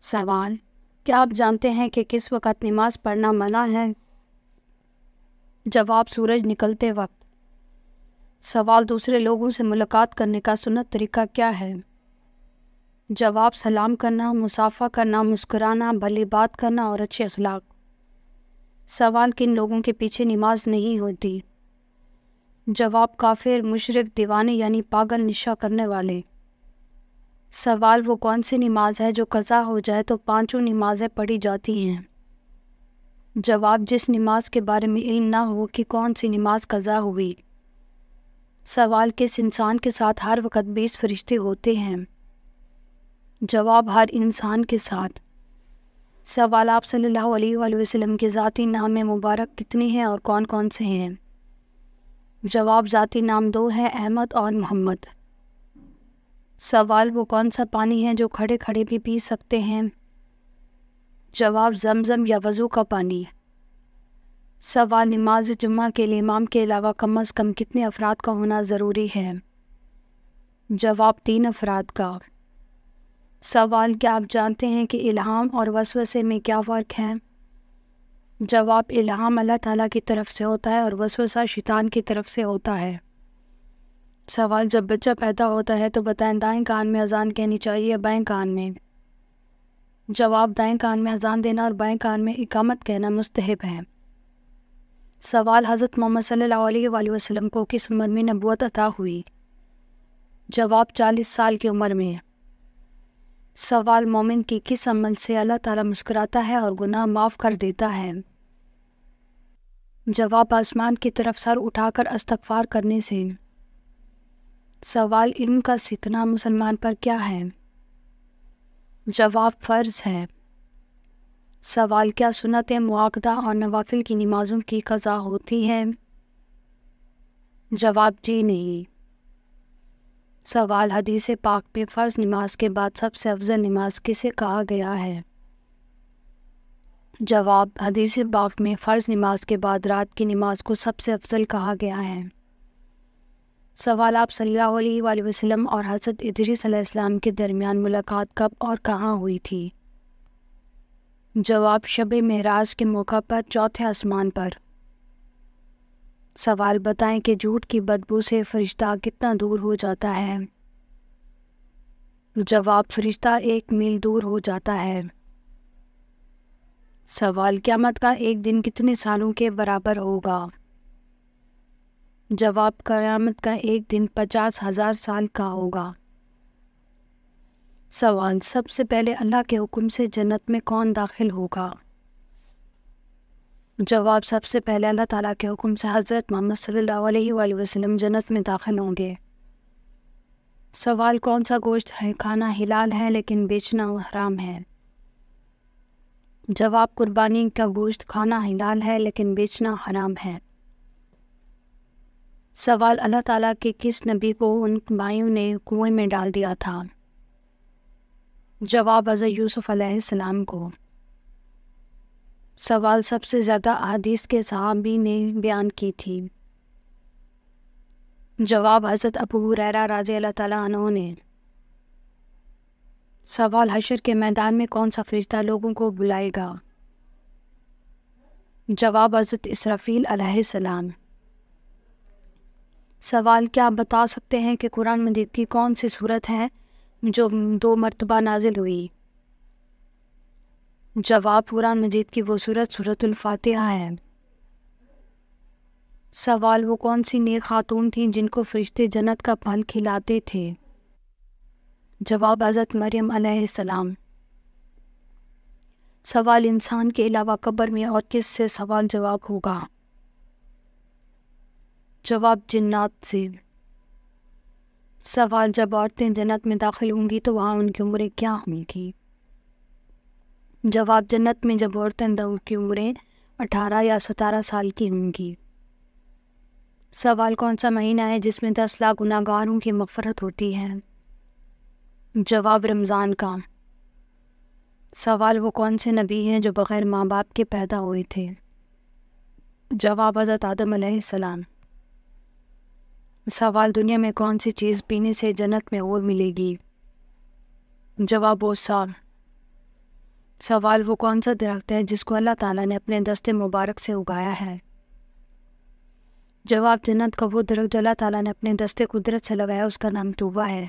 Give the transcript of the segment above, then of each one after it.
سوال: کیا آپ جانتے ہیں کہ کس وقت نماز پڑھنا منع ہے؟ جواب: سورج نکلتے وقت۔ سوال: دوسرے لوگوں سے ملاقات کرنے کا سنت طریقہ کیا ہے؟ جواب: سلام کرنا، مصافحہ کرنا، مسکرانا، بھلی بات کرنا اور اچھے اخلاق۔ سوال: کن لوگوں کے پیچھے نماز نہیں ہوتی؟ جواب: کافر، مشرک، دیوانے یعنی پاگل نشہ کرنے والے۔ سوال: وہ کون سی نماز ہے جو قضا ہو جائے تو 5 نمازیں پڑھی جاتی ہیں؟ جواب: جس نماز کے بارے میں علم نہ ہو کہ کون سی نماز قضا ہوئی۔ سوال: کس انسان کے ساتھ ہر وقت 20 فرشتے ہوتے ہیں؟ جواب: ہر انسان کے ساتھ۔ سوال: آپ صلی اللہ علیہ وآلہ وسلم کے ذاتی نام مبارک کتنے ہیں اور کون کون سے ہیں؟ جواب: ذاتی نام 2 ہیں، احمد اور محمد۔ سوال: وہ کون سا پانی ہے جو کھڑے کھڑے بھی پی سکتے ہیں؟ جواب: زمزم یا وضو کا پانی۔ سوال: نماز جمعہ کے لیے امام کے علاوہ کم از کم کتنے افراد کا ہونا ضروری ہے؟ جواب: 3 افراد کا۔ سوال: کیا آپ جانتے ہیں کہ الہام اور وسوسے میں کیا فرق ہے؟ جواب: الہام اللہ تعالیٰ کی طرف سے ہوتا ہے اور وسوسہ شیطان کی طرف سے ہوتا ہے۔ سوال: جب بچہ پیدا ہوتا ہے تو بتائیں دائیں کان میں اذان کہنی چاہیے یا بائیں کان میں؟ جواب: دائیں کان میں اذان دینا اور بائیں کان میں اقامت کہنا مستحب ہے۔ سوال: حضرت محمد صلی اللہ علیہ وآلہ وسلم کو کس عمر میں نبوت عطا ہوئی؟ جواب: 40 سال کی عمر میں۔ سوال: مومن کی کس عمل سے اللہ تعالیٰ مسکراتا ہے اور گناہ معاف کر دیتا ہے؟ جواب: آسمان کی طرف سر اٹھا کر استغفار کرنے سے۔ سوال: علم کا سیکھنا مسلمان پر کیا ہے؟ جواب: فرض ہے۔ سوال: کیا سنت مؤکدہ اور نوافل کی نمازوں کی قضا ہوتی ہے؟ جواب: جی نہیں۔ سوال: حدیث پاک میں فرض نماز کے بعد سب سے افضل نماز کسے کہا گیا ہے؟ جواب: حدیث پاک میں فرض نماز کے بعد رات کی نماز کو سب سے افضل کہا گیا ہے۔ سوال: آپ صلی اللہ علیہ وآلہ وسلم اور حضرت ادریس علیہ السلام کے درمیان ملاقات کب اور کہاں ہوئی تھی؟ جواب: شب معراج کے موقع پر چوتھے آسمان پر۔ سوال: بتائیں کہ جھوٹ کی بدبو سے فرشتہ کتنا دور ہو جاتا ہے؟ جواب: فرشتہ 1 میل دور ہو جاتا ہے۔ سوال: قیامت کا ایک دن کتنے سالوں کے برابر ہوگا؟ جواب: قیامت کا ایک دن 50,000 سال کا ہوگا۔ سوال: سب سے پہلے اللہ کے حکم سے جنت میں کون داخل ہوگا؟ جواب: سب سے پہلے اللہ تعالیٰ کے حکم سے حضرت محمد صلی اللہ علیہ وآلہ وسلم جنت میں داخل ہوں گے۔ سوال: کون سا گوشت ہے کھانا حلال ہے لیکن بیچنا حرام ہے؟ جواب: قربانی کا گوشت کھانا حلال ہے لیکن بیچنا حرام ہے۔ سوال: اللہ تعالیٰ کے کس نبی کو ان بھائیوں نے کنویں میں ڈال دیا تھا؟ جواب: حضرت یوسف علیہ السلام کو۔ سوال: سب سے زیادہ احادیث کے صحابی نے بیان کی تھی؟ جواب: حضرت ابو ہریرہ رضی اللہ تعالیٰ عنہ نے۔ سوال: حشر کے میدان میں کون سا فرشتہ لوگوں کو بلائے گا؟ جواب: حضرت اسرافیل علیہ السلام۔ سوال: کیا آپ بتا سکتے ہیں کہ قرآن مجید کی کون سی سورت ہے جو 2 مرتبہ نازل ہوئی؟ جواب: قرآن مجید کی وہ سورت سورۃ الفاتحہ ہے۔ سوال: وہ کون سی نیک خاتون تھیں جن کو فرشتے جنت کا پھل کھلاتے تھے؟ جواب: حضرت مریم علیہ السلام۔ سوال: انسان کے علاوہ قبر میں اور کس سے سوال جواب ہوگا؟ جواب: جنات سے۔ سوال: جب عورتیں جنت میں داخل ہوں گی تو وہاں ان کی عمریں کیا ہوں گی؟ جواب: جنت میں جب عورتیں ان کی عمریں 18 یا 17 سال کی ہوں گی۔ سوال: کون سا مہینہ ہے جس میں 10 لاکھ گناہگاروں کی مغفرت ہوتی ہے؟ جواب: رمضان کا۔ سوال: وہ کون سے نبی ہیں جو بغیر ماں باپ کے پیدا ہوئے تھے؟ جواب: حضرت آدم علیہ السلام۔ سوال: دنیا میں کون سی چیز پینے سے جنت میں اور ملے گی؟ جواب: بوسہ۔ سوال وہ کون سا درخت ہے جس کو اللہ تعالیٰ نے اپنے دست مبارک سے اگایا ہے؟ جواب جنت کا وہ درخت جو اللہ تعالیٰ نے اپنے دست قدرت سے لگایا اس کا نام طوبہ ہے۔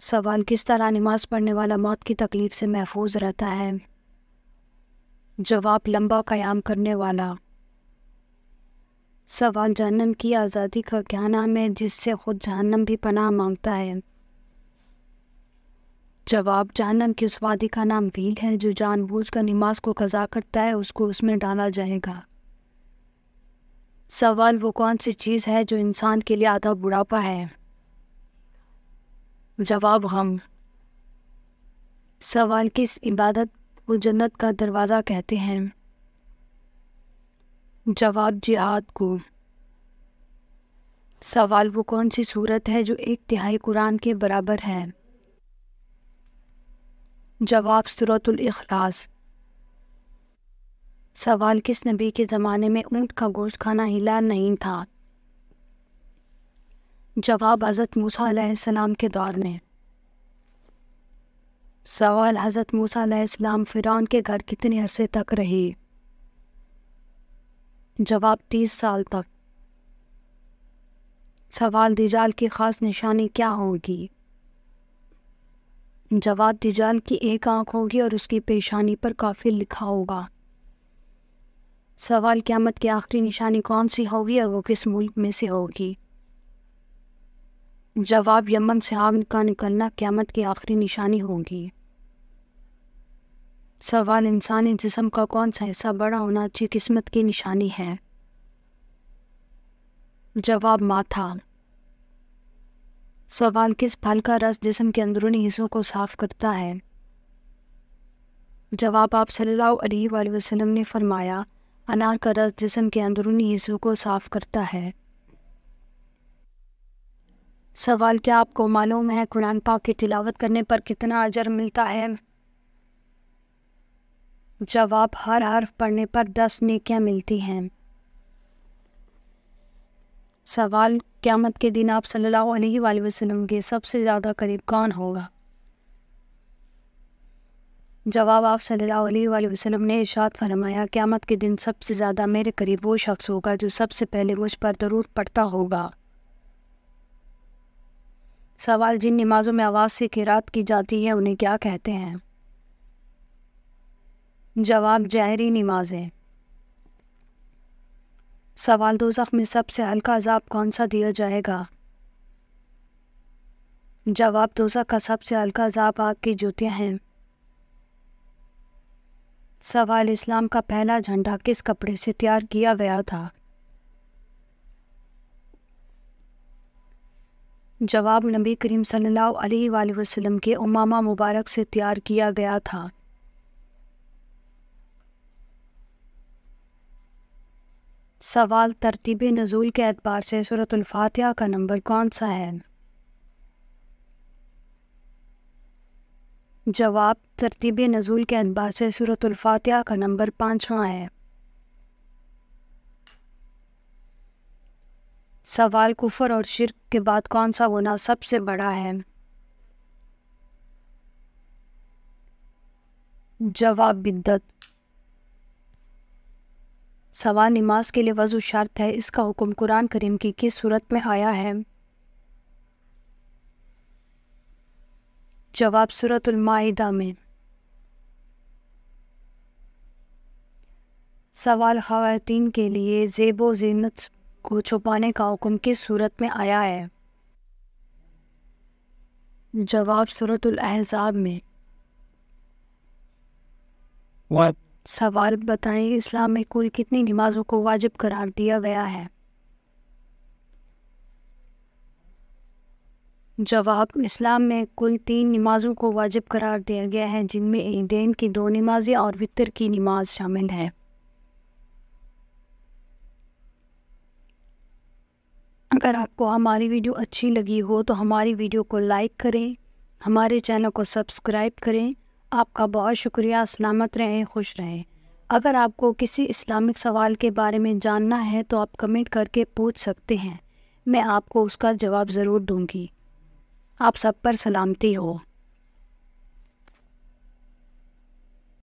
سوال کس طرح نماز پڑھنے والا موت کی تکلیف سے محفوظ رہتا ہے؟ جواب لمبا قیام کرنے والا۔ سوال جہنم کی آزادی کا کیا نام ہے جس سے خود جہنم بھی پناہ مانگتا ہے؟ جواب جہنم کی اس وادی کا نام ویل ہے جو جان بوجھ کر نماز کو قضا کرتا ہے اس کو اس میں ڈالا جائے گا۔ سوال وہ کون سی چیز ہے جو انسان کے لیے آدھا بڑھاپا ہے؟ جواب غم۔ سوال کس عبادت کو جنت کا دروازہ کہتے ہیں؟ جواب جہاد کو۔ سوال وہ کون سی سورت ہے جو 1/3 قرآن کے برابر ہے؟ جواب سورۃ الاخلاص۔ سوال کس نبی کے زمانے میں اونٹ کا گوشت کھانا حلال نہیں تھا؟ جواب حضرت موسیٰ علیہ السلام کے دور میں۔ سوال حضرت موسیٰ علیہ السلام فرعون کے گھر کتنے عرصے تک رہے؟ جواب 30 سال تک۔ سوال دجال کی خاص نشانی کیا ہوگی؟ جواب دجال کی ایک آنکھ ہوگی اور اس کی پیشانی پر کافر لکھا ہوگا۔ سوال قیامت کی آخری نشانی کون سی ہوگی اور وہ کس ملک میں سے ہوگی؟ جواب یمن سے آگ کا نکلنا قیامت کی آخری نشانی ہوگی۔ سوال انسانی جسم کا کون سا حصہ بڑا ہونا اچھی قسمت کی نشانی ہے؟ جواب ماتھا۔ سوال کس پھل کا رس جسم کے اندرونی حصوں کو صاف کرتا ہے؟ جواب آپ صلی اللہ علیہ وآلہ وسلم نے فرمایا انار کا رس جسم کے اندرونی حصوں کو صاف کرتا ہے۔ سوال کیا آپ کو معلوم ہے قرآن پاک کی تلاوت کرنے پر کتنا اجر ملتا ہے؟ جواب ہر حرف پڑھنے پر 10 نیکیاں ملتی ہیں۔ سوال قیامت کے دن آپ صلی اللہ علیہ وآلہ وسلم کے سب سے زیادہ قریب کون ہوگا؟ جواب آپ صلی اللہ علیہ وآلہ وسلم نے ارشاد فرمایا قیامت کے دن سب سے زیادہ میرے قریب وہ شخص ہوگا جو سب سے پہلے مجھ پر درود پڑھتا ہوگا۔ سوال جن نمازوں میں آواز سے قرات کی جاتی ہے انہیں کیا کہتے ہیں؟ جواب جہری نمازیں۔ سوال دوزخ میں سب سے ہلکا عذاب کون سا دیا جائے گا؟ جواب دوزخ کا سب سے ہلکا عذاب آگ کی جوتیاں ہیں۔ سوال اسلام کا پہلا جھنڈا کس کپڑے سے تیار کیا گیا تھا؟ جواب نبی کریم صلی اللہ علیہ وآلہ وسلم کے امامہ مبارک سے تیار کیا گیا تھا۔ سوال ترتیب نزول کے اعتبار سے سورۃ الفاتحہ کا نمبر کون سا ہے؟ جواب ترتیب نزول کے اعتبار سے سورۃ الفاتحہ کا نمبر 5واں ہے۔ سوال کفر اور شرک کے بعد کون سا گناہ سب سے بڑا ہے؟ جواب بدعت۔ سوال نماز کے لیے وضو شرط ہے اس کا حکم قرآن کریم کی کس صورت میں آیا ہے؟ جواب سورۃ المائدہ میں۔ سوال خواتین کے لیے زیب و زینت کو چھپانے کا حکم کس صورت میں آیا ہے؟ جواب سورۃ الاحزاب میں۔ سوال بتائیں اسلام میں کل کتنی نمازوں کو واجب قرار دیا گیا ہے؟ جواب اسلام میں کل 3 نمازوں کو واجب قرار دیا گیا ہے جن میں عیدین کی 2 نمازیں اور وتر کی نماز شامل ہے۔ اگر آپ کو ہماری ویڈیو اچھی لگی ہو تو ہماری ویڈیو کو لائک کریں، ہمارے چینل کو سبسکرائب کریں۔ آپ کا بہت شکریہ۔ سلامت رہیں، خوش رہیں۔ اگر آپ کو کسی اسلامک سوال کے بارے میں جاننا ہے تو آپ کمنٹ کر کے پوچھ سکتے ہیں، میں آپ کو اس کا جواب ضرور دوں گی۔ آپ سب پر سلامتی ہو۔